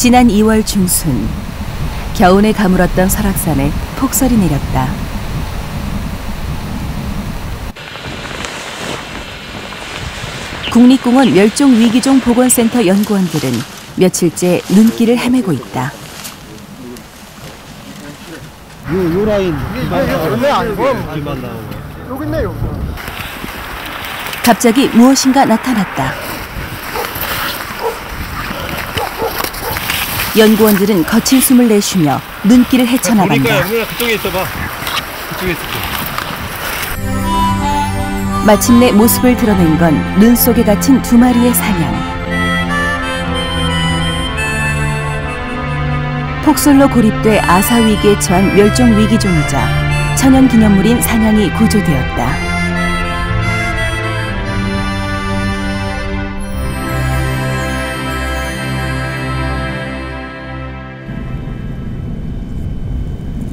지난 2월 중순, 겨운에 가물었던 설악산에 폭설이 내렸다. 국립공원 멸종위기종 보건센터 연구원들은 며칠째 눈길을 헤매고 있다. 요 라인 원래 아니고 길만 나오고 여기 있네요. 갑자기 무엇인가 나타났다. 연구원들은 거친 숨을 내쉬며 눈길을 헤쳐나간다. 그쪽에 있어봐. 그쪽에 있을게. 마침내 모습을 드러낸 건 눈 속에 갇힌 두 마리의 사냥. 폭설로 고립돼 아사위기에 처한 멸종위기종이자 천연기념물인 사냥이 구조되었다.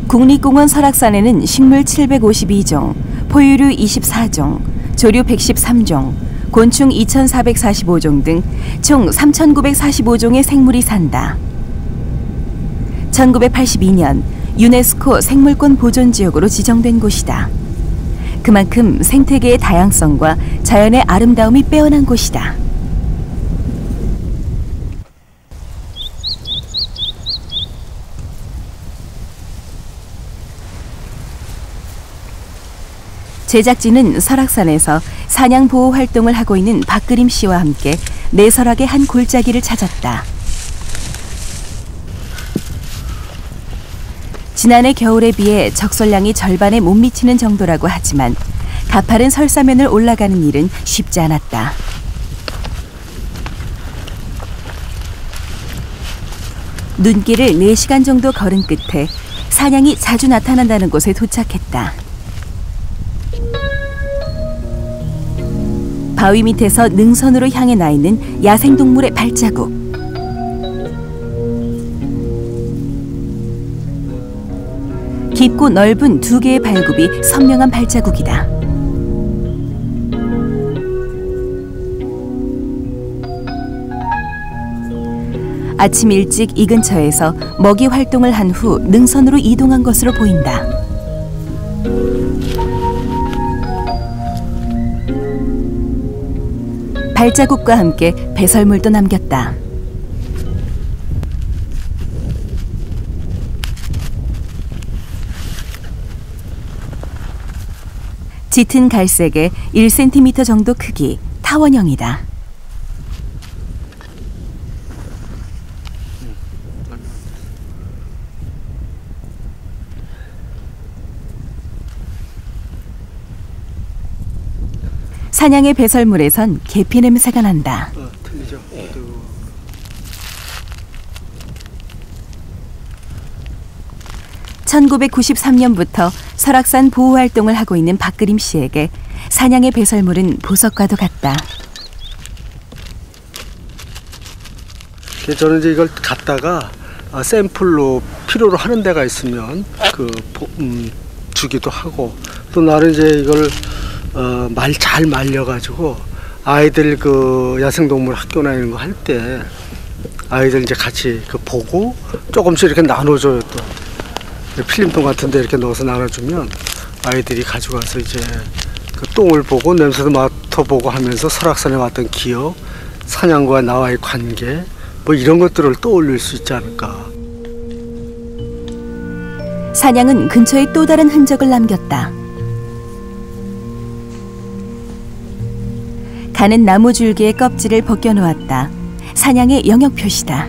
국립공원 설악산에는 식물 752종, 포유류 24종, 조류 113종, 곤충 2445종 등 총 3945종의 생물이 산다. 1982년 유네스코 생물권 보존지역으로 지정된 곳이다. 그만큼 생태계의 다양성과 자연의 아름다움이 빼어난 곳이다. 제작진은 설악산에서 사냥 보호 활동을 하고 있는 박그림 씨와 함께 내설악의 한 골짜기를 찾았다. 지난해 겨울에 비해 적설량이 절반에 못 미치는 정도라고 하지만 가파른 설사면을 올라가는 일은 쉽지 않았다. 눈길을 4시간 정도 걸은 끝에 사냥이 자주 나타난다는 곳에 도착했다. 바위 밑에서 능선으로 향해 나 있는 야생동물의 발자국. 깊고 넓은 2개의 발굽이 선명한 발자국이다. 아침 일찍 이 근처에서 먹이 활동을 한 후 능선으로 이동한 것으로 보인다. 발자국과 함께 배설물도 남겼다. 짙은 갈색의 1cm 정도 크기, 타원형이다. 사냥의 배설물에선 계피 냄새가 난다. 틀리죠. 1993년부터 설악산 보호 활동을 하고 있는 박그림 씨에게 사냥의 배설물은 보석과도 같다. 저는 이제 이걸 갖다가 샘플로 필요로 하는 데가 있으면 주기도 하고, 또 나는 이제 이걸 잘 말려가지고 아이들 야생동물 학교나 이런 거 할 때 아이들 이제 같이 보고 조금씩 이렇게 나눠줘요. 또 필름통 같은데 이렇게 넣어서 나눠주면 아이들이 가져가서 이제 똥을 보고 냄새도 맡아보고 하면서 설악산에 왔던 기억, 사냥과 나와의 관계, 이런 것들을 떠올릴 수 있지 않을까. 사냥은 근처에 또 다른 흔적을 남겼다. 가는 나무 줄기의 껍질을 벗겨놓았다. 사냥의 영역 표시다.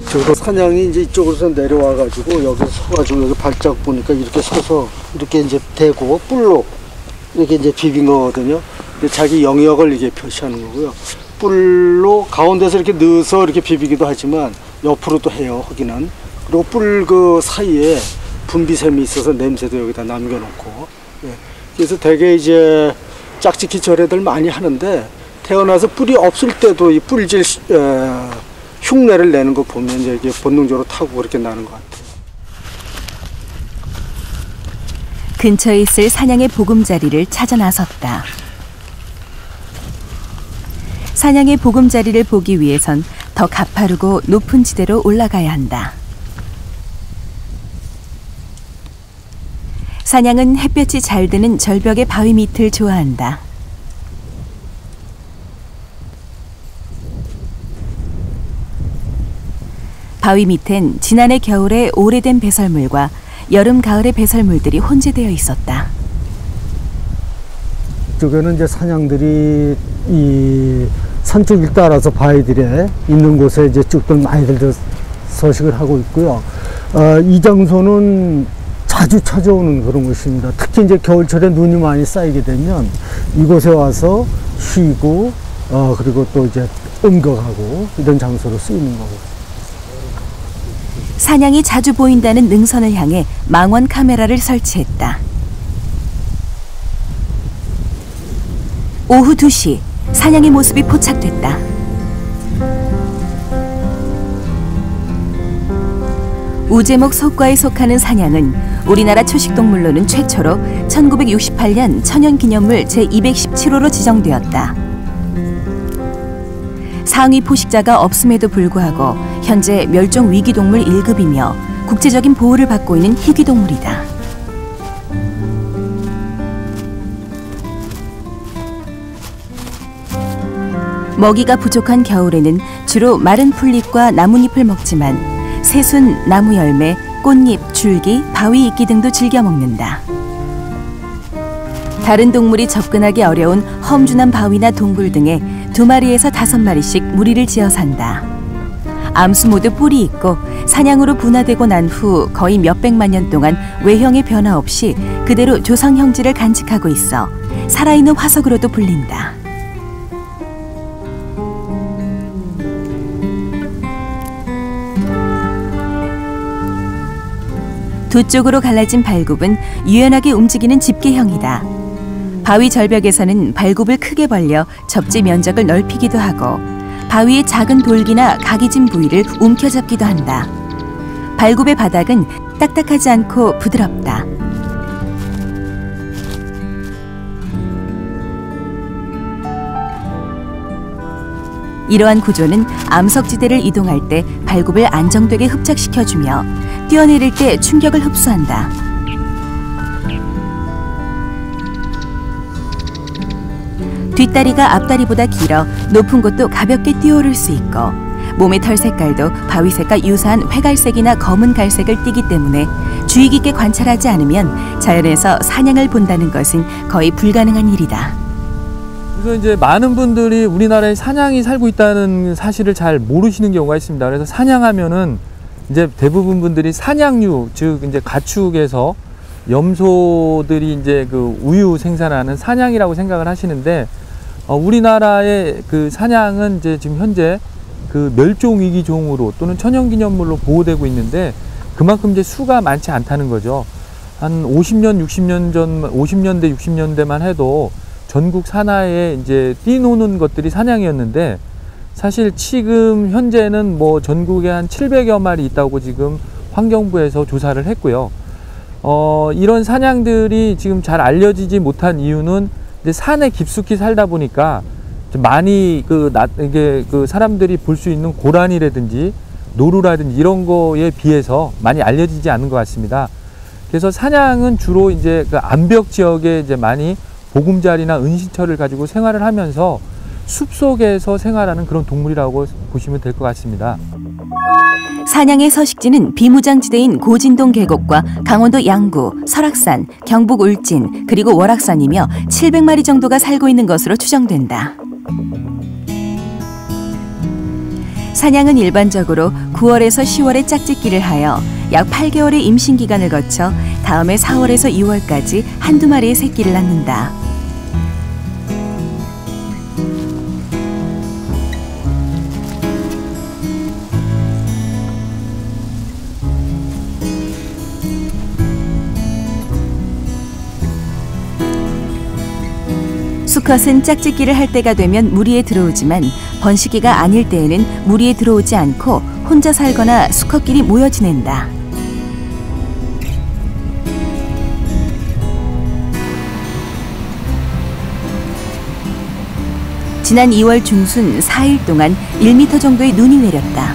저로 사냥이 이제 이쪽으로서 내려와가지고 여기서 서가지고 여기 발자국 보니까 이렇게 서서 이렇게 이제 대고 뿔로 이렇게 이제 비빈 거거든요. 자기 영역을 이게 표시하는 거고요. 뿔로 가운데서 이렇게 넣어서 이렇게 비비기도 하지만 옆으로도 해요, 하기는. 그리고 뿔 사이에 분비샘이 있어서 냄새도 여기다 남겨놓고. 그래서 되게 이제 짝짓기 절애들 많이 하는데, 태어나서 뿔이 없을 때도 이 뿔질 흉내를 내는 거 보면 이제 본능적으로 타고 그렇게 나는 것 같아요. 근처에 있을 사냥의 보금자리를 찾아 나섰다. 사냥의 보금자리를 보기 위해선 더 가파르고 높은 지대로 올라가야 한다. 사냥은 햇볕이 잘 드는 절벽의 바위 밑을 좋아한다. 바위 밑엔 지난해 겨울에 오래된 배설물과 여름 가을의 배설물들이 혼재되어 있었다. 이쪽에는 이제 사냥들이 이 산쪽을 따라서 바위들에 있는 곳에 이제 쭉들 많이들 서식을 하고 있고요. 이 장소는 자주 찾아오는 그런 곳입니다. 특히 이제 겨울철에 눈이 많이 쌓이게 되면 이곳에 와서 쉬고 그리고 또 이제 음극하고 이런 장소로 쓰이는 거고. 사냥이 자주 보인다는 능선을 향해 망원 카메라를 설치했다. 오후 2시, 사냥의 모습이 포착됐다. 우제목 속과에 속하는 사냥은 우리나라 초식동물로는 최초로 1968년 천연기념물 제217호로 지정되었다. 상위 포식자가 없음에도 불구하고 현재 멸종위기동물 1급이며 국제적인 보호를 받고 있는 희귀동물이다. 먹이가 부족한 겨울에는 주로 마른 풀잎과 나뭇잎을 먹지만 새순, 나무 열매, 꽃잎, 줄기, 바위 이끼 등도 즐겨 먹는다. 다른 동물이 접근하기 어려운 험준한 바위나 동굴 등에 2마리에서 5마리씩 무리를 지어 산다. 암수 모두 뿔이 있고 사냥으로 분화되고 난 후 거의 몇백만 년 동안 외형의 변화 없이 그대로 조상 형질을 간직하고 있어 살아있는 화석으로도 불린다. 두 쪽으로 갈라진 발굽은 유연하게 움직이는 집게형이다. 바위 절벽에서는 발굽을 크게 벌려 접지 면적을 넓히기도 하고 바위의 작은 돌기나 각이 진 부위를 움켜잡기도 한다. 발굽의 바닥은 딱딱하지 않고 부드럽다. 이러한 구조는 암석지대를 이동할 때 발굽을 안정되게 흡착시켜주며 뛰어내릴 때 충격을 흡수한다. 뒷다리가 앞다리보다 길어 높은 곳도 가볍게 뛰어오를 수 있고 몸의 털 색깔도 바위색과 유사한 회갈색이나 검은 갈색을 띠기 때문에 주의 깊게 관찰하지 않으면 자연에서 사냥을 본다는 것은 거의 불가능한 일이다. 그래서 이제 많은 분들이 우리나라에 사냥이 살고 있다는 사실을 잘 모르시는 경우가 있습니다. 그래서 사냥하면은 이제 대부분 분들이 사냥류, 즉 이제 가축에서 염소들이 이제 그 우유 생산하는 사냥이라고 생각을 하시는데 우리나라의 그 사냥은 이제 지금 현재 그 멸종위기종으로 또는 천연기념물로 보호되고 있는데 그만큼 이제 수가 많지 않다는 거죠. 한 50년, 50년대, 60년대만 해도 전국 산하에 이제 뛰노는 것들이 사냥이었는데 사실 지금 현재는 뭐 전국에 한 700여 마리 있다고 지금 환경부에서 조사를 했고요. 이런 사냥들이 지금 잘 알려지지 못한 이유는 이제 산에 깊숙이 살다 보니까 많이 이게 사람들이 볼 수 있는 고란이라든지 노루라든지 이런 거에 비해서 많이 알려지지 않는 것 같습니다. 그래서 사냥은 주로 이제 그 암벽 지역에 이제 많이 보금자리나 은신처를 가지고 생활을 하면서 숲속에서 생활하는 그런 동물이라고 보시면 될 것 같습니다. 사냥의 서식지는 비무장지대인 고진동 계곡과 강원도 양구, 설악산, 경북 울진, 그리고 월악산이며 700마리 정도가 살고 있는 것으로 추정된다. 사냥은 일반적으로 9월에서 10월에 짝짓기를 하여 약 8개월의 임신 기간을 거쳐 다음해 4월에서 6월까지 한두 마리의 새끼를 낳는다. 수컷은 짝짓기를 할 때가 되면 무리에 들어오지만 번식기가 아닐 때에는 무리에 들어오지 않고 혼자 살거나 수컷끼리 모여 지낸다. 지난 2월 중순 4일 동안 1m 정도의 눈이 내렸다.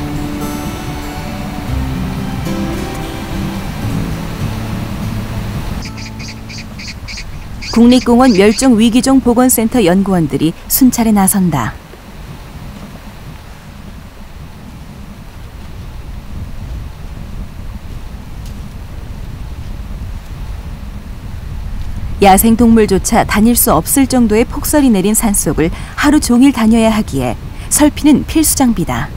국립공원 멸종위기종 보건센터 연구원들이 순찰에 나선다. 야생동물조차 다닐 수 없을 정도의 폭설이 내린 산속을 하루 종일 다녀야 하기에 설피는 필수 장비다.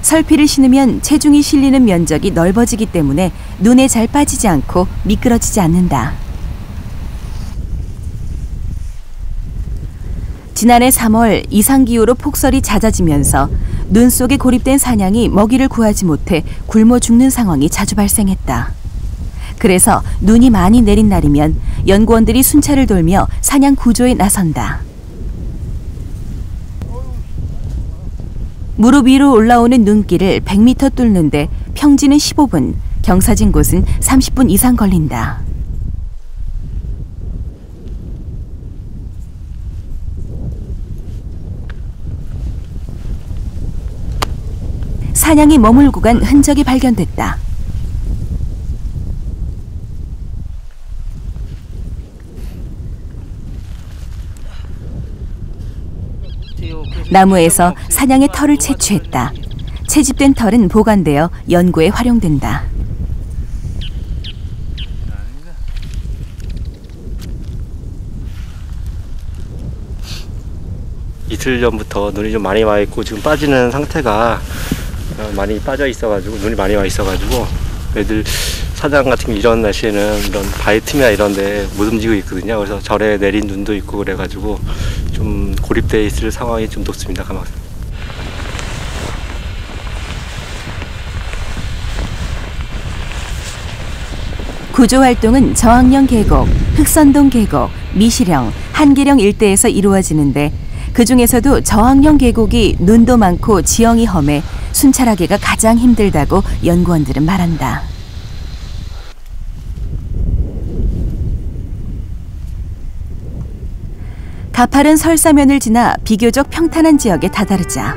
설피를 신으면 체중이 실리는 면적이 넓어지기 때문에 눈에 잘 빠지지 않고 미끄러지지 않는다. 지난해 3월 이상기후로 폭설이 잦아지면서 눈 속에 고립된 사냥이 먹이를 구하지 못해 굶어 죽는 상황이 자주 발생했다. 그래서 눈이 많이 내린 날이면 연구원들이 순찰을 돌며 사냥 구조에 나선다. 무릎 위로 올라오는 눈길을 100m 뚫는데 평지는 15분, 경사진 곳은 30분 이상 걸린다. 사냥이 머물고 간 흔적이 발견됐다. 나무에서 사냥의 털을 채취했다. 채집된 털은 보관되어 연구에 활용된다. 이틀 전부터 눈이 좀 많이 와 있고 지금 빠지는 상태가 많이 빠져 있어가지고 눈이 많이 와 있어가지고 애들 사장 같은 게 이런 날씨에는 이런 바위 틈이나 이런데 못 움직이고 있거든요. 그래서 절에 내린 눈도 있고 그래가지고 좀 고립되어 있을 상황이 좀 높습니다. 가마솥. 구조 활동은 저항령 계곡, 흑선동 계곡, 미시령, 한계령 일대에서 이루어지는데 그 중에서도 저항령 계곡이 눈도 많고 지형이 험해 순찰하기가 가장 힘들다고 연구원들은 말한다. 가파른 설사면을 지나 비교적 평탄한 지역에 다다르자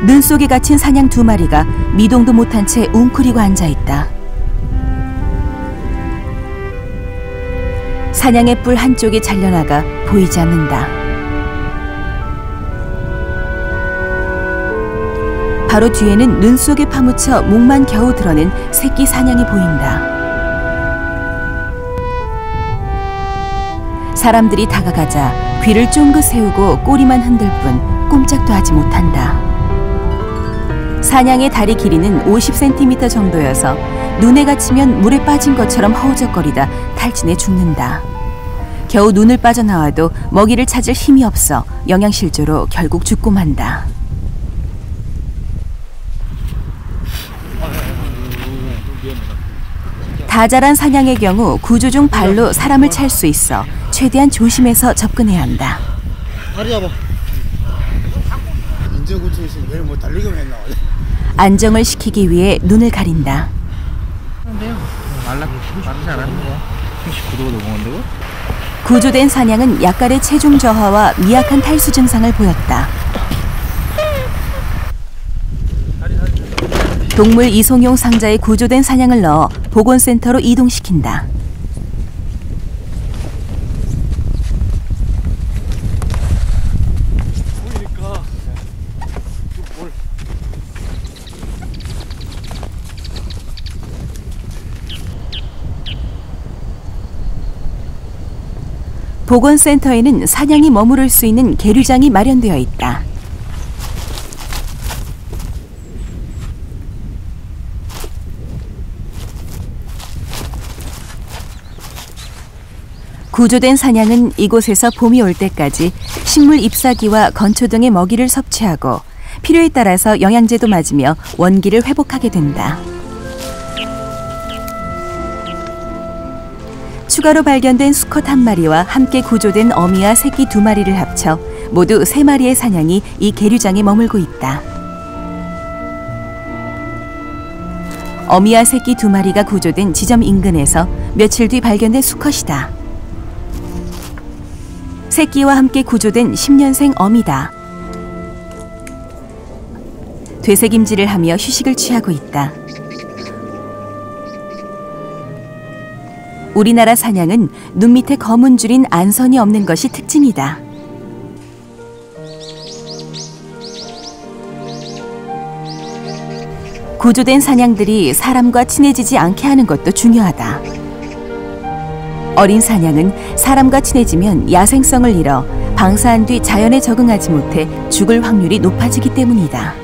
눈 속에 갇힌 사냥 2마리가 미동도 못한 채 웅크리고 앉아있다. 사냥의 뿔 한쪽이 잘려나가 보이지 않는다. 바로 뒤에는 눈 속에 파묻혀 목만 겨우 드러낸 새끼 사냥이 보인다. 사람들이 다가가자 귀를 쫑긋 세우고 꼬리만 흔들 뿐 꼼짝도 하지 못한다. 사냥의 다리 길이는 50cm 정도여서 눈에 갇히면 물에 빠진 것처럼 허우적거리다 탈진해 죽는다. 겨우 눈을 빠져나와도 먹이를 찾을 힘이 없어 영양실조로 결국 죽고 만다. 다 자란 사냥의 경우 구조 중 발로 사람을 찰 수 있어 최대한 조심해서 접근해야 한다. 다리 잡아. 인제고치에서 내일 뭐 달리기만 했나? 안정을 시키기 위해 눈을 가린다. 구조된 사냥은 약간의 체중 저하와 미약한 탈수 증상을 보였다. 동물 이송용 상자에 구조된 사냥을 넣어 보건센터로 이동시킨다. 보건센터에는 사냥이 머무를 수 있는 계류장이 마련되어 있다. 구조된 사냥은 이곳에서 봄이 올 때까지 식물 잎사귀와 건초 등의 먹이를 섭취하고 필요에 따라서 영양제도 맞으며 원기를 회복하게 된다. 추가로 발견된 수컷 1마리와 함께 구조된 어미와 새끼 2마리를 합쳐 모두 3마리의 사냥이 이 계류장에 머물고 있다. 어미와 새끼 2마리가 구조된 지점 인근에서 며칠 뒤 발견된 수컷이다. 새끼와 함께 구조된 10년생 어미다. 되새김질을 하며 휴식을 취하고 있다. 우리나라 사냥은 눈 밑에 검은 줄인 안선이 없는 것이 특징이다. 구조된 사냥들이 사람과 친해지지 않게 하는 것도 중요하다. 어린 사냥은 사람과 친해지면 야생성을 잃어 방사한 뒤 자연에 적응하지 못해 죽을 확률이 높아지기 때문이다.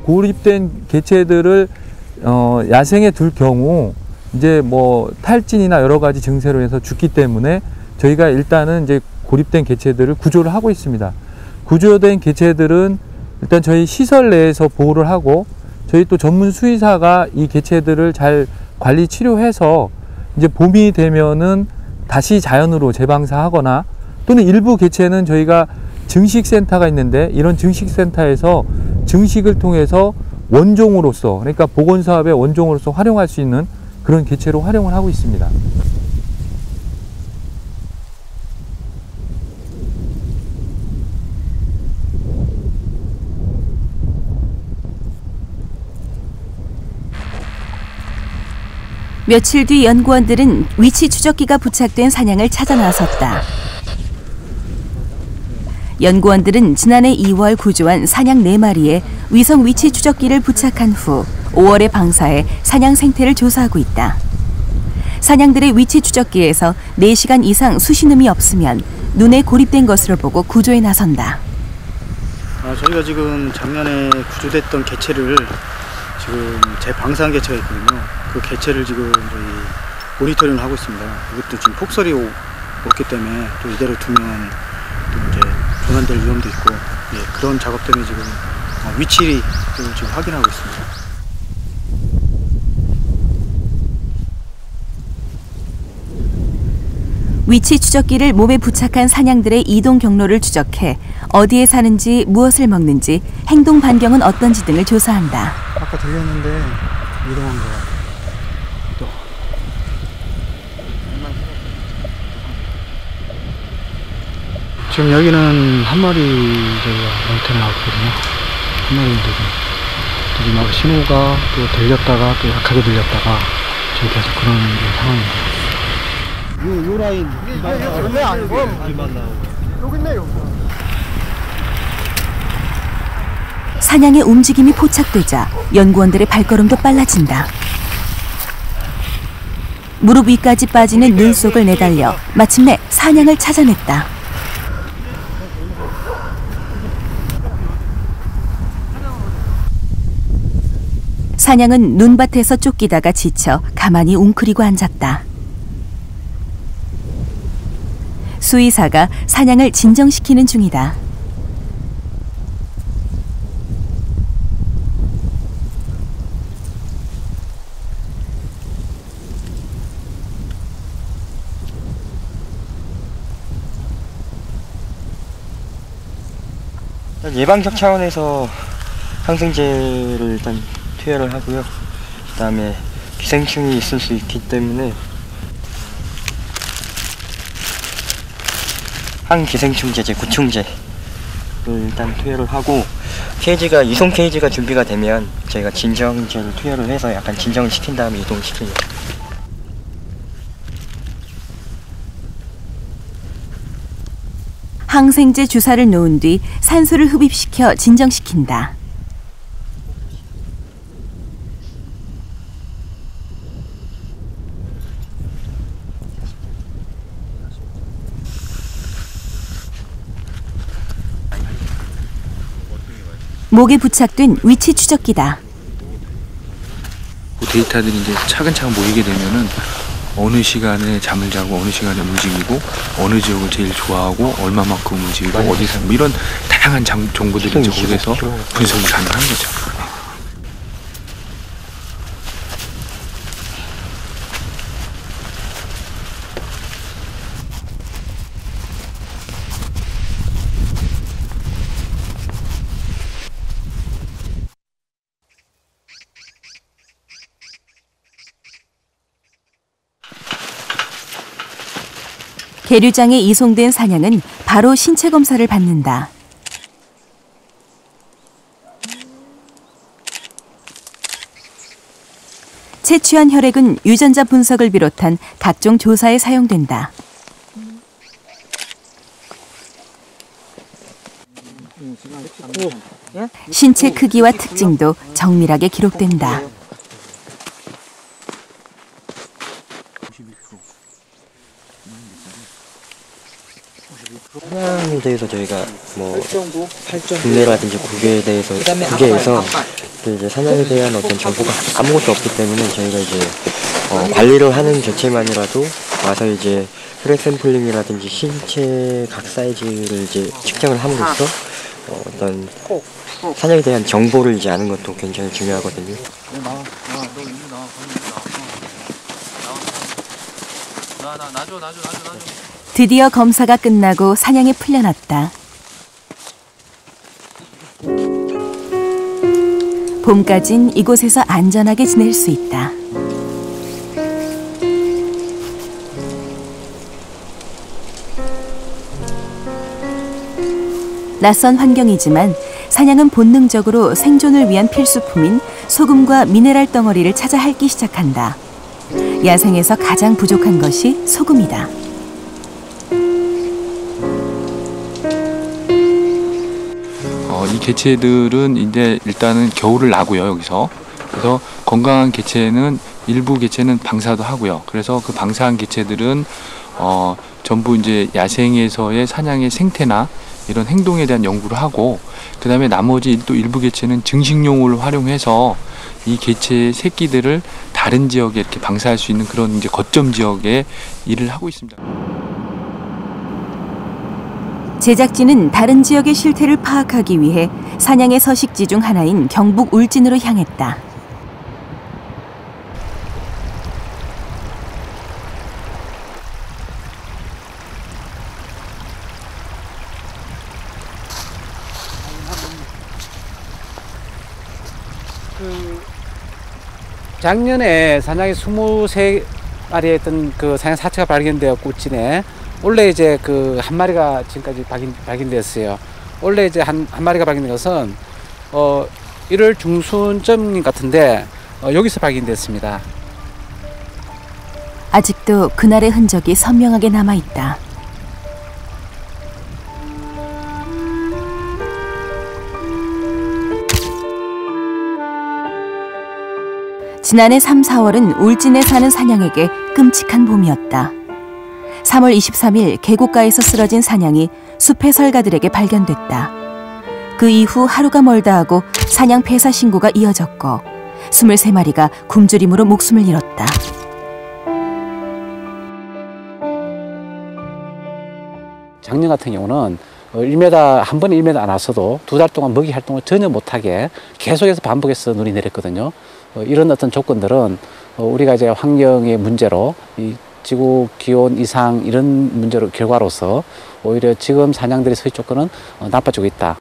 고립된 개체들을 야생에 둘 경우 이제 뭐 탈진이나 여러 가지 증세로 해서 죽기 때문에 저희가 일단은 이제 고립된 개체들을 구조를 하고 있습니다. 구조된 개체들은 일단 저희 시설 내에서 보호를 하고 저희 또 전문 수의사가 이 개체들을 잘 관리 치료해서 이제 봄이 되면은 다시 자연으로 재방사하거나 또는 일부 개체는 저희가 증식센터가 있는데 이런 증식센터에서 증식을 통해서 원종으로서 그러니까 보건사업의 원종으로서 활용할 수 있는 그런 개체로 활용을 하고 있습니다. 며칠 뒤 연구원들은 위치 추적기가 부착된 사냥을 찾아 나섰다. 연구원들은 지난해 2월 구조한 사냥 4마리에 위성 위치 추적기를 부착한 후 5월에 방사해 사냥 생태를 조사하고 있다. 사냥들의 위치 추적기에서 4시간 이상 수신음이 없으면 눈에 고립된 것으로 보고 구조에 나선다. 저희가 지금 작년에 구조됐던 개체를 지금 재방사한 개체가 있거든요. 그 개체를 지금 저희 모니터링을 하고 있습니다. 이것도 지금 폭설이 오기 때문에 또 이대로 두면 또 이제 조난될 위험도 있고, 그런 작업 때문에 지금 위치를 지금 확인하고 있습니다. 위치 추적기를 몸에 부착한 사냥들의 이동 경로를 추적해 어디에 사는지, 무엇을 먹는지, 행동 반경은 어떤지 등을 조사한다. 아까 들렸는데 이동한 거 같아요. 또 지금 여기는 한 마리 저희가 런텐을 나왔거든요. 한 마리인데 지금 막 신호가 또 들렸다가 또 약하게 들렸다가 지금 계속 그런 상황입니다. 요 라인 여기 아니고 길만 나오고. 여기 있네 여기. 사냥의 움직임이 포착되자 연구원들의 발걸음도 빨라진다. 무릎 위까지 빠지는 눈 속을 내달려 마침내 사냥을 찾아냈다. 사냥은 눈밭에서 쫓기다가 지쳐 가만히 웅크리고 앉았다. 수의사가 사냥을 진정시키는 중이다. 예방적 차원에서 항생제를 일단 투여를 하고요. 그 다음에 기생충이 있을 수 있기 때문에 항기생충제제, 구충제를 일단 투여를 하고, 케이지가 이송 케이지가 준비가 되면 저희가 진정제를 투여를 해서 약간 진정을 시킨 다음에 이동시키는. 항생제 주사를 놓은 뒤 산소를 흡입시켜 진정시킨다. 목에 부착된 위치 추적기다. 데이터들이 이제 차근차근 모이게 되면은 어느 시간에 잠을 자고 어느 시간에 움직이고 어느 지역을 제일 좋아하고 얼마만큼 움직이고 어디서 뭐 이런 다양한 정보들이 이제 거기서 분석이 가능한 거죠. 계류장에 이송된 사냥은 바로 신체 검사를 받는다. 채취한 혈액은 유전자 분석을 비롯한 각종 조사에 사용된다. 신체 크기와 특징도 정밀하게 기록된다. 사냥에 대해서 저희가 뭐 국내라든지 국외에서 이제 사냥에 대한 어떤 정보가 아무것도 없기 때문에 저희가 이제 관리를 하는 개체만이라도 와서 이제 혈액 샘플링이라든지 신체 각 사이즈를 이제 측정을 함으로써 어떤 사냥에 대한 정보를 이제 아는 것도 굉장히 중요하거든요. 드디어 검사가 끝나고 사냥에 풀려났다. 봄까진 이곳에서 안전하게 지낼 수 있다. 낯선 환경이지만 사냥은 본능적으로 생존을 위한 필수품인 소금과 미네랄 덩어리를 찾아 핥기 시작한다. 야생에서 가장 부족한 것이 소금이다. 이 개체들은 이제 일단은 겨울을 나고요, 여기서. 그래서 건강한 개체는 일부 개체는 방사도 하고요. 그래서 그 방사한 개체들은 전부 이제 야생에서의 사냥의 생태나 이런 행동에 대한 연구를 하고, 그 다음에 나머지 또 일부 개체는 증식용을 활용해서 이 개체의 새끼들을 다른 지역에 이렇게 방사할 수 있는 그런 이제 거점 지역에 일을 하고 있습니다. 제작진은 다른 지역의 실태를 파악하기 위해 사냥의 서식지 중 하나인 경북 울진으로 향했다. 작년에 사냥이 23마리의 했던 그 사냥 사체가 발견되었고 울진에 원래 이제 그 한 마리가 지금까지 발견됐어요. 원래 이제 한 마리가 발견된 것은 1월 중순쯤 같은데 여기서 발견됐습니다. 아직도 그날의 흔적이 선명하게 남아있다. 지난해 3, 4월은 울진에 사는 사냥에게 끔찍한 봄이었다. 3월 23일 계곡가에서 쓰러진 사냥이 숲의 설가들에게 발견됐다. 그 이후 하루가 멀다 하고 사냥 폐사 신고가 이어졌고 23마리가 굶주림으로 목숨을 잃었다. 작년 같은 경우는 1m, 한 번에 1m 안 왔어도 2달 동안 먹이 활동을 전혀 못하게 계속해서 반복해서 눈이 내렸거든요. 이런 어떤 조건들은 우리가 이제 환경의 문제로 이 지구 기온 이상 이런 문제로 결과로서 오히려 지금 사냥들의 서식 조건은 나빠지고 있다.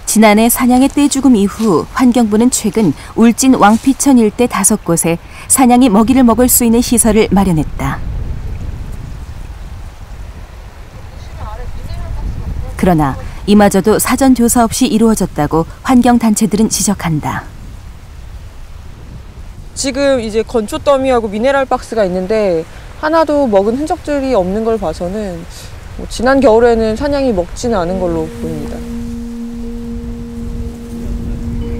지난해 사냥의 떼죽음 이후 환경부는 최근 울진 왕피천 일대 5곳에 사냥이 먹이를 먹을 수 있는 시설을 마련했다. 그러나 이마저도 사전 조사 없이 이루어졌다고 환경단체들은 지적한다. 지금 이제 건초 더미하고 미네랄 박스가 있는데 하나도 먹은 흔적들이 없는 걸 봐서는 지난 겨울에는 사냥이 먹지는 않은 걸로 보입니다.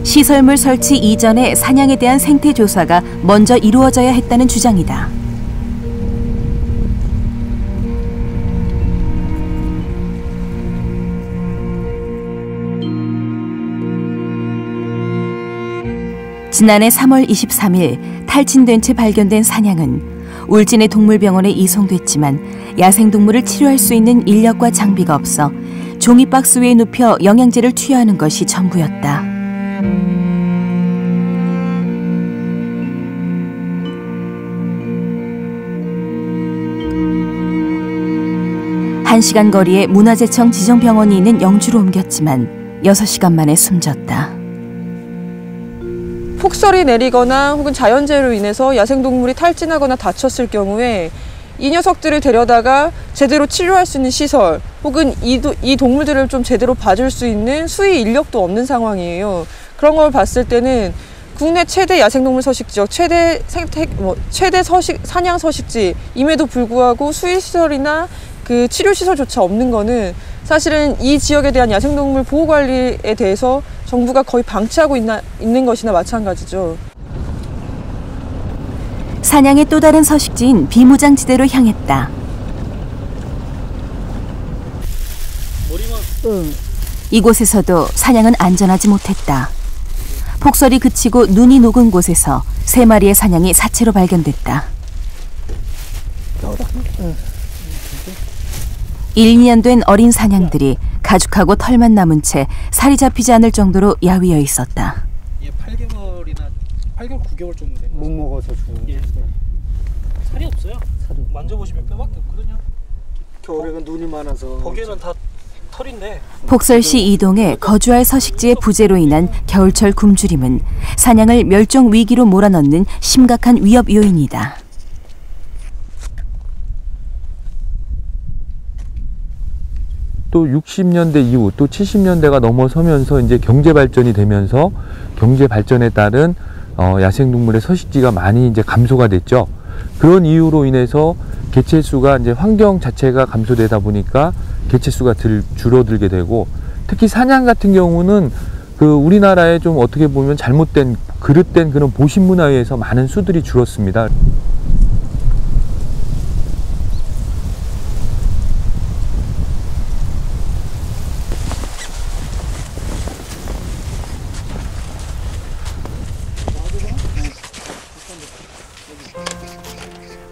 시설물 설치 이전에 사냥에 대한 생태 조사가 먼저 이루어져야 했다는 주장이다. 지난해 3월 23일 탈진된 채 발견된 사냥은 울진의 동물병원에 이송됐지만 야생동물을 치료할 수 있는 인력과 장비가 없어 종이박스 위에 눕혀 영양제를 투여하는 것이 전부였다. 1시간 거리에 문화재청 지정병원이 있는 영주로 옮겼지만 6시간 만에 숨졌다. 폭설이 내리거나 혹은 자연재해로 인해서 야생동물이 탈진하거나 다쳤을 경우에 이 녀석들을 데려다가 제대로 치료할 수 있는 시설 혹은 이 동물들을 좀 제대로 봐줄 수 있는 수의 인력도 없는 상황이에요. 그런 걸 봤을 때는 국내 최대 야생동물 서식지역, 최대 사냥 서식지임에도 불구하고 수의시설이나 그 치료시설조차 없는 거는 사실은 이 지역에 대한 야생동물 보호관리에 대해서 정부가 거의 방치하고 있는 것이나 마찬가지죠. 사냥의 또 다른 서식지인 비무장지대로 향했다. 이곳에서도 사냥은 안전하지 못했다. 폭설이 그치고 눈이 녹은 곳에서 3마리의 사냥이 사체로 발견됐다. 1, 2년 된 어린 사냥들이 가죽하고 털만 남은 채 살이 잡히지 않을 정도로 야위어 있었다. 8개월, 9개월 정도 된 못 먹어서 죽은 예. 살이 없어요. 만져보시면 뼈밖에 없거든요. 겨울에는 눈이 많아서 거기에는 다 털인데. 폭설 시 이동해 거주할 서식지의 부재로 인한 겨울철 굶주림은 사냥을 멸종 위기로 몰아넣는 심각한 위협 요인이다. 또 60년대 이후 또 70년대가 넘어서면서 이제 경제 발전이 되면서 경제 발전에 따른 야생동물의 서식지가 많이 이제 감소가 됐죠. 그런 이유로 인해서 개체수가 이제 환경 자체가 감소되다 보니까 개체수가 줄어들게 되고, 특히 사냥 같은 경우는 그 우리나라에 좀 어떻게 보면 잘못된 그릇된 그런 보신 문화에 의해서 많은 수들이 줄었습니다.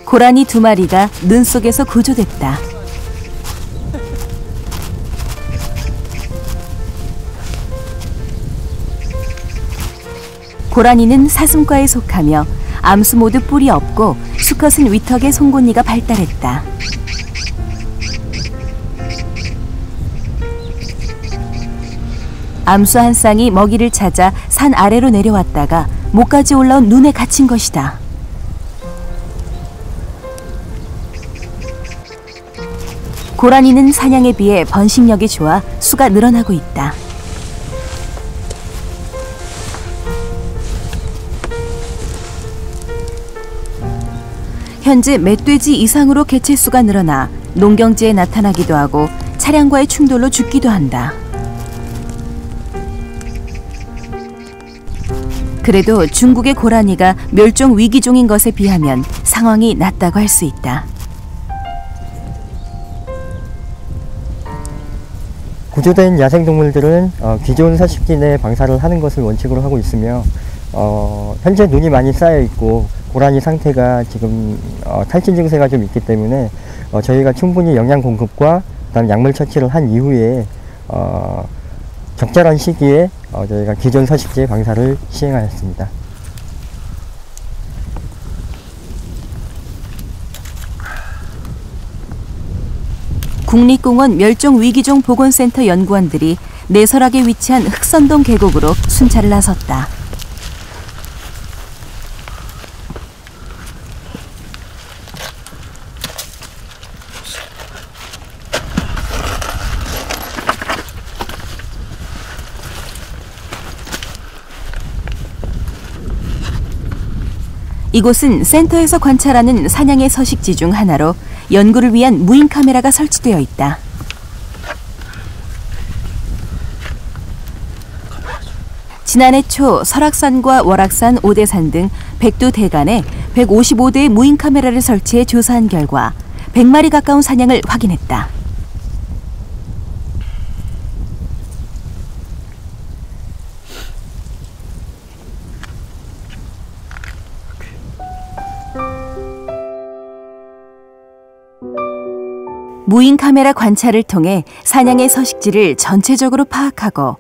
고라니 2마리가 는 속에서 구조됐다. 고라니는 사슴과에 속하며 암수 모두 뿔이 없고 수컷은 위턱에 송곳니가 발달했다. 암수 한 쌍이 먹이를 찾아 산 아래로 내려왔다가 목까지 올라온 눈에 갇힌 것이다. 고라니는 사냥에 비해 번식력이 좋아 수가 늘어나고 있다. 현재 멧돼지 이상으로 개체수가 늘어나 농경지에 나타나기도 하고 차량과의 충돌로 죽기도 한다. 그래도 중국의 고라니가 멸종 위기종인 것에 비하면 상황이 낫다고 할 수 있다. 구조된 야생동물들은 기존 서식지 내 방사를 하는 것을 원칙으로 하고 있으며 현재 눈이 많이 쌓여 있고 고라니 상태가 지금 탈진 증세가 좀 있기 때문에 저희가 충분히 영양 공급과 그다음 약물 처치를 한 이후에 적절한 시기에 저희가 기존 서식지의 방사를 시행하였습니다. 국립공원 멸종위기종 보건센터 연구원들이 내설하게 위치한 흑선동 계곡으로 순찰을 나섰다. 이곳은 센터에서 관찰하는 사냥의 서식지 중 하나로 연구를 위한 무인 카메라가 설치되어 있다. 지난해 초 설악산과 월악산, 오대산 등 백두 대간에 155대의 무인 카메라를 설치해 조사한 결과 100마리 가까운 사냥을 확인했다. 무인 카메라 관찰을 통해 사냥의 서식지를 전체적으로 파악하고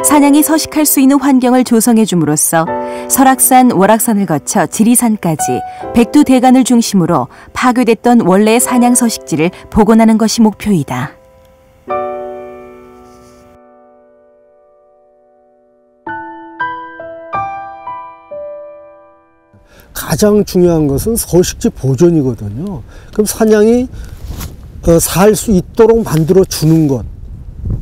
사냥이 서식할 수 있는 환경을 조성해 줌으로써 설악산, 월악산을 거쳐 지리산까지 백두대간을 중심으로 파괴됐던 원래의 사냥 서식지를 복원하는 것이 목표이다. 가장 중요한 것은 서식지 보존이거든요. 그럼 사냥이 살 수 있도록 만들어 주는 것.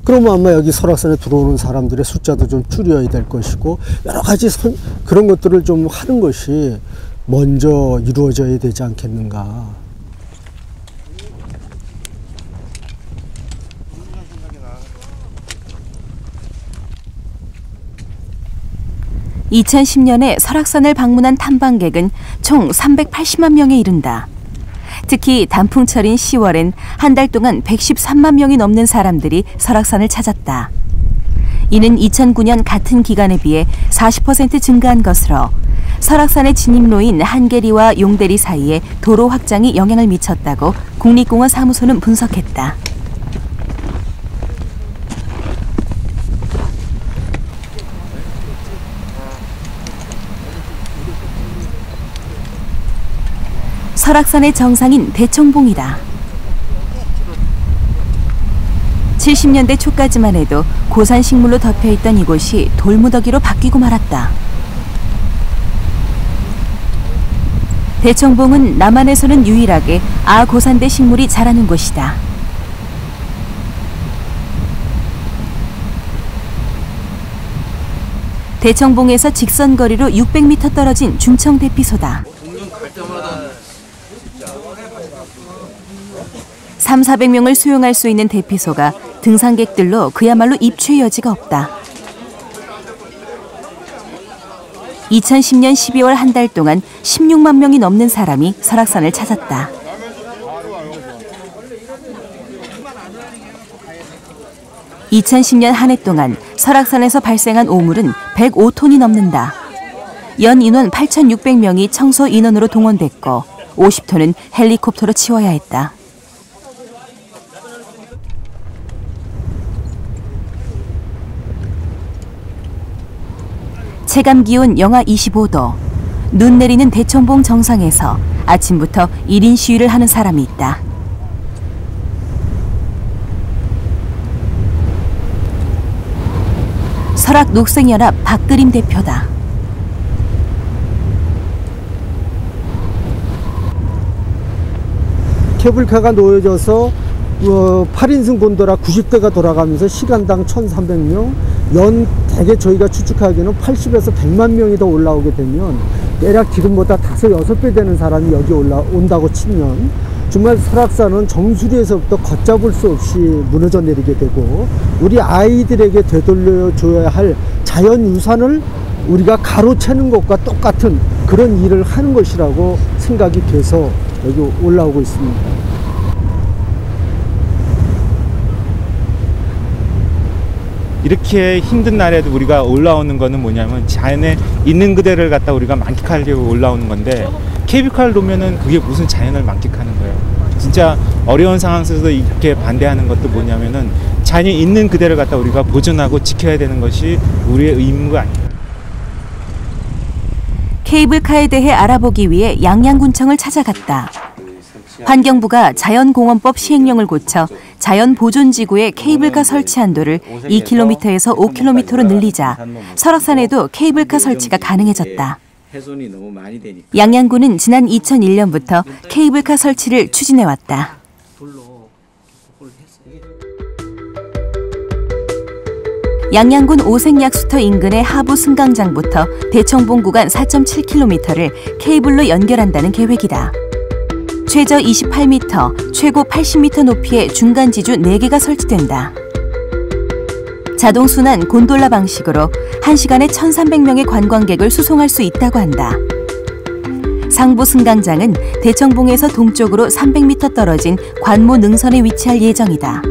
그러면 아마 여기 설악산에 들어오는 사람들의 숫자도 좀 줄여야 될 것이고 여러 가지 그런 것들을 좀 하는 것이 먼저 이루어져야 되지 않겠는가. (2010년에) 설악산을 방문한 탐방객은 총 380만 명에 이른다. 특히 단풍철인 10월엔 한 달 동안 113만 명이 넘는 사람들이 설악산을 찾았다. 이는 2009년 같은 기간에 비해 40% 증가한 것으로 설악산의 진입로인 한계리와 용대리 사이에 도로 확장이 영향을 미쳤다고 국립공원 사무소는 분석했다. 설악산의 정상인 대청봉이다. 70년대 초까지만 해도 고산식물로 덮여있던 이곳이 돌무더기로 바뀌고 말았다. 대청봉은 남한에서는 유일하게 아고산대 식물이 자라는 곳이다. 대청봉에서 직선거리로 600m 떨어진 중청대피소다. 300~400명을 수용할 수 있는 대피소가 등산객들로 그야말로 입추의 여지가 없다. 2010년 12월 한 달 동안 16만 명이 넘는 사람이 설악산을 찾았다. (2010년) 한 해 동안 설악산에서 발생한 오물은 105톤이 넘는다. 연 인원 8,600명이 청소 인원으로 동원됐고 50톤은 헬리콥터로 치워야 했다. 체감기온 영하 25도, 눈 내리는 대청봉 정상에서 아침부터 1인 시위를 하는 사람이 있다. 설악 녹색연합 박그림 대표다. 케이블카가 놓여져서 8인승 곤도라 90대가 돌아가면서 시간당 1,300명, 연 대개 저희가 추측하기에는 80에서 100만 명이 더 올라오게 되면 대략 지금보다 5~6배 되는 사람이 여기 온다고 치면 정말 설악산은 정수리에서부터 걷잡을 수 없이 무너져 내리게 되고 우리 아이들에게 되돌려줘야 할 자연유산을 우리가 가로채는 것과 똑같은 그런 일을 하는 것이라고 생각이 돼서 여기 올라오고 있습니다. 이렇게 힘든 날에도 우리가 올라오는 거는 뭐냐면 자연에 있는 그대를 갖다 우리가 만끽하려고 올라오는 건데 케이블카를 놓으면은 그게 무슨 자연을 만끽하는 거예요. 진짜 어려운 상황 속에서 이렇게 반대하는 것도 뭐냐면은 자연에 있는 그대를 갖다 우리가 보존하고 지켜야 되는 것이 우리의 의무가 아닐까. 케이블카에 대해 알아보기 위해 양양군청을 찾아갔다. 환경부가 자연공원법 시행령을 고쳐 자연보존지구에 케이블카 설치 한도를 2km에서 5km로 늘리자 설악산에도 케이블카 설치가 가능해졌다. 양양군은 지난 2001년부터 케이블카 설치를 추진해왔다. 양양군 오색약수터 인근의 하부 승강장부터 대청봉 구간 4.7km를 케이블로 연결한다는 계획이다. 최저 28m, 최고 80m 높이의 중간지주 4개가 설치된다. 자동순환 곤돌라 방식으로 1시간에 1,300명의 관광객을 수송할 수 있다고 한다. 상부 승강장은 대청봉에서 동쪽으로 300m 떨어진 관모 능선에 위치할 예정이다.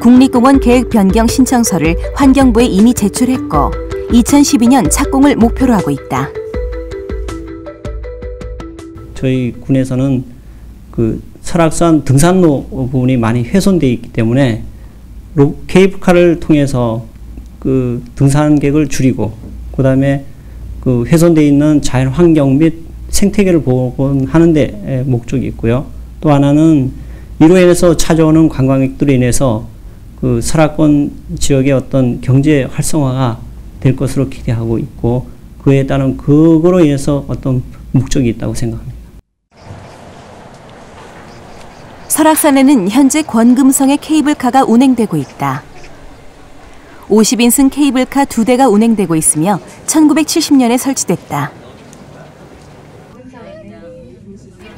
국립공원 계획 변경 신청서를 환경부에 이미 제출했고 2012년 착공을 목표로 하고 있다. 저희 군에서는 그 설악산 등산로 부분이 많이 훼손되어 있기 때문에 케이블카를 통해서 그 등산객을 줄이고 그다음에 그 훼손되어 있는 자연 환경 및 생태계를 복원하는 데 목적이 있고요. 또 하나는 이로 인해서 찾아오는 관광객들로 인해서 그 설악권 지역의 어떤 경제 활성화가 될 것으로 기대하고 있고 그에 따른 그거로 인해서 어떤 목적이 있다고 생각합니다. 설악산에는 현재 권금성의 케이블카가 운행되고 있다. 50인승 케이블카 2대가 운행되고 있으며 1970년에 설치됐다.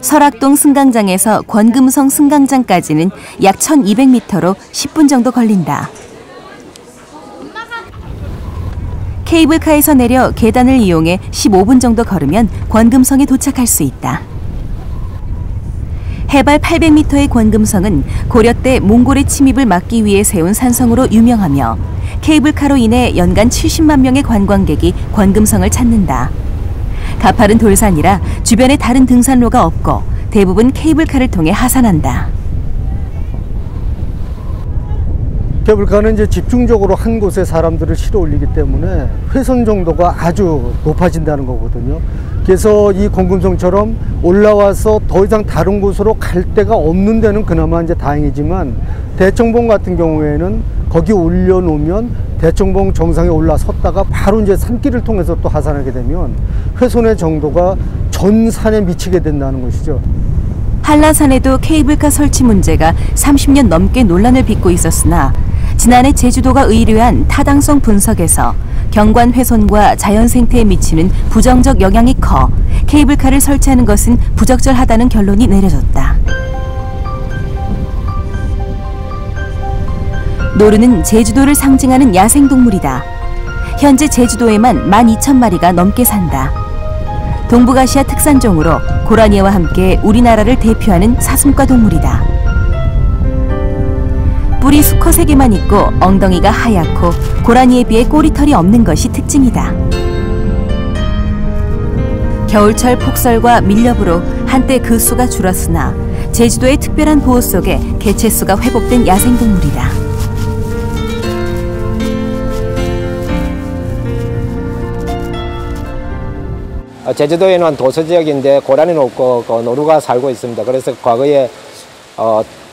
설악동 승강장에서 권금성 승강장까지는 약 1200m로 10분 정도 걸린다. 케이블카에서 내려 계단을 이용해 15분 정도 걸으면 권금성에 도착할 수 있다. 해발 800m의 권금성은 고려 때 몽골의 침입을 막기 위해 세운 산성으로 유명하며 케이블카로 인해 연간 70만 명의 관광객이 권금성을 찾는다. 가파른 돌산이라 주변에 다른 등산로가 없고 대부분 케이블카를 통해 하산한다. 케이블카는 이제 집중적으로 한 곳에 사람들을 실어 올리기 때문에 훼손 정도가 아주 높아진다는 거거든요. 그래서 이 권금성처럼 올라와서 더 이상 다른 곳으로 갈 데가 없는 데는 그나마 이제 다행이지만 대청봉 같은 경우에는 거기 올려놓으면 대청봉 정상에 올라섰다가 바로 이제 산길을 통해서 또 하산하게 되면 훼손의 정도가 전 산에 미치게 된다는 것이죠. 한라산에도 케이블카 설치 문제가 30년 넘게 논란을 빚고 있었으나 지난해 제주도가 의뢰한 타당성 분석에서 경관 훼손과 자연 생태에 미치는 부정적 영향이 커 케이블카를 설치하는 것은 부적절하다는 결론이 내려졌다. 노루는 제주도를 상징하는 야생동물이다. 현재 제주도에만 12,000마리가 넘게 산다. 동북아시아 특산종으로 고라니와 함께 우리나라를 대표하는 사슴과 동물이다. 뿔이 수컷 개만 있고 엉덩이가 하얗고 고라니에 비해 꼬리털이 없는 것이 특징이다. 겨울철 폭설과 밀렵으로 한때 그 수가 줄었으나 제주도의 특별한 보호 속에 개체수가 회복된 야생동물이다. 제주도에는 도서 지역인데 고라니는 없고 노루가 살고 있습니다. 그래서 과거에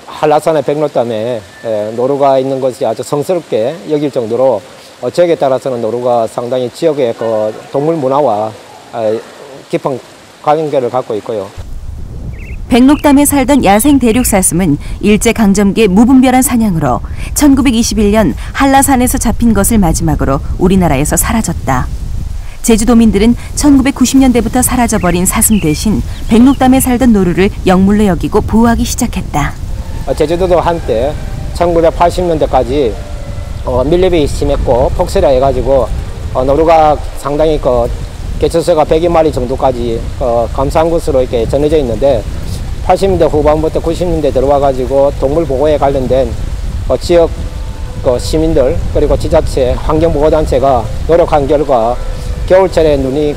한라산의 백록담에 노루가 있는 것이 아주 성스럽게 여길 정도로 지역에 따라서는 노루가 상당히 지역의 동물 문화와 깊은 관계를 갖고 있고요. 백록담에 살던 야생 대륙사슴은 일제강점기의 무분별한 사냥으로 1921년 한라산에서 잡힌 것을 마지막으로 우리나라에서 사라졌다. 제주도민들은 1990년대부터 사라져버린 사슴 대신 백록담에 살던 노루를 영물로 여기고 보호하기 시작했다. 제주도도 한때 1980년대까지 밀렵이 심했고 폭설이 해가지고 노루가 상당히 개체수가 100여 마리 정도까지 감사한 것으로 이렇게 전해져 있는데 80년대 후반부터 90년대 들어와가지고 동물 보호에 관련된 지역 시민들 그리고 지자체 환경보호단체가 노력한 결과 겨울철에 눈이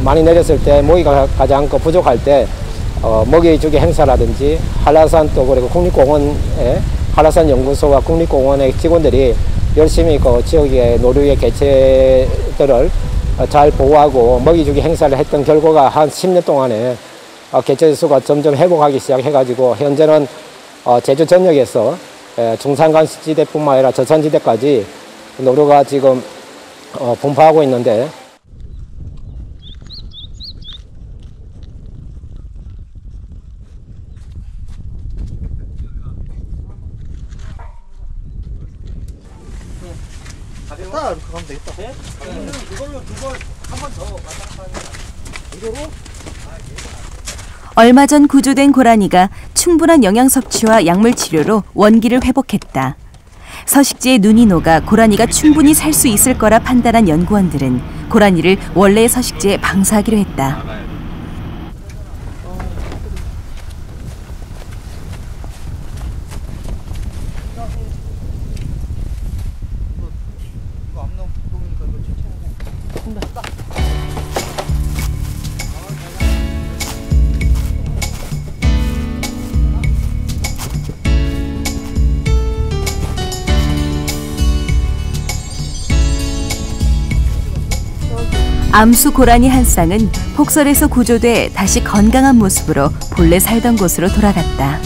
많이 내렸을 때 먹이가 가장 부족할 때 먹이주기 행사라든지 한라산 또 그리고 국립공원에 한라산 연구소와 국립공원의 직원들이 열심히 지역의 노루의 개체들을 잘 보호하고 먹이주기 행사를 했던 결과가 한 10년 동안에 개체 수가 점점 회복하기 시작해가지고 현재는 제주 전역에서 중산간 지대뿐만 아니라 저산지대까지 노루가 지금 분포하고 있는데 이렇게 가면 되겠다. 네? 이걸로 한 번 더 이거로? 얼마 전 구조된 고라니가 충분한 영양 섭취와 약물 치료로 원기를 회복했다. 서식지에 눈이 녹아 고라니가 충분히 살 수 있을 거라 판단한 연구원들은 고라니를 원래의 서식지에 방사하기로 했다. 암수 고라니 한 쌍은 폭설에서 구조돼 다시 건강한 모습으로 본래 살던 곳으로 돌아갔다.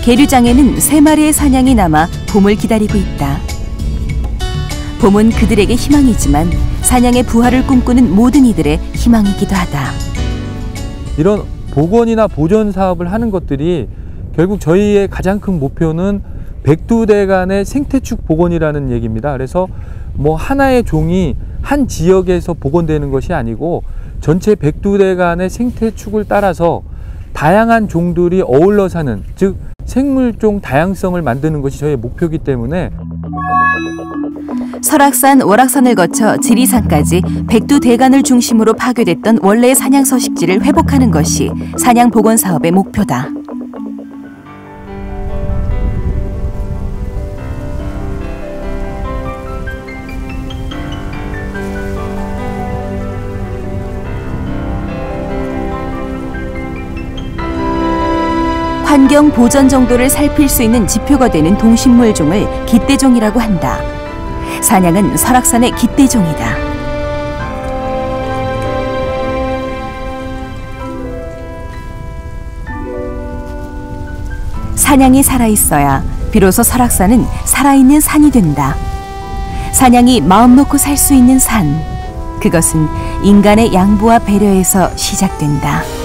계류장에는 3마리의 사냥이 남아 봄을 기다리고 있다. 봄은 그들에게 희망이지만 사냥의 부활을 꿈꾸는 모든 이들의 희망이기도 하다. 이런 복원이나 보존 사업을 하는 것들이 결국 저희의 가장 큰 목표는 백두대간의 생태축 복원이라는 얘기입니다. 그래서 뭐 하나의 종이 한 지역에서 복원되는 것이 아니고 전체 백두대간의 생태축을 따라서 다양한 종들이 어울러 사는, 즉 생물종 다양성을 만드는 것이 저희의 목표이기 때문에 설악산, 월악산을 거쳐 지리산까지 백두대간을 중심으로 파괴됐던 원래의 사냥 서식지를 회복하는 것이 사냥 복원 사업의 목표다. 환경 보전 정도를 살필 수 있는 지표가 되는 동식물종을 깃대종이라고 한다. 사냥은 설악산의 깃대종이다. 사냥이 살아있어야 비로소 설악산은 살아있는 산이 된다. 사냥이 마음 놓고 살 수 있는 산, 그것은 인간의 양보와 배려에서 시작된다.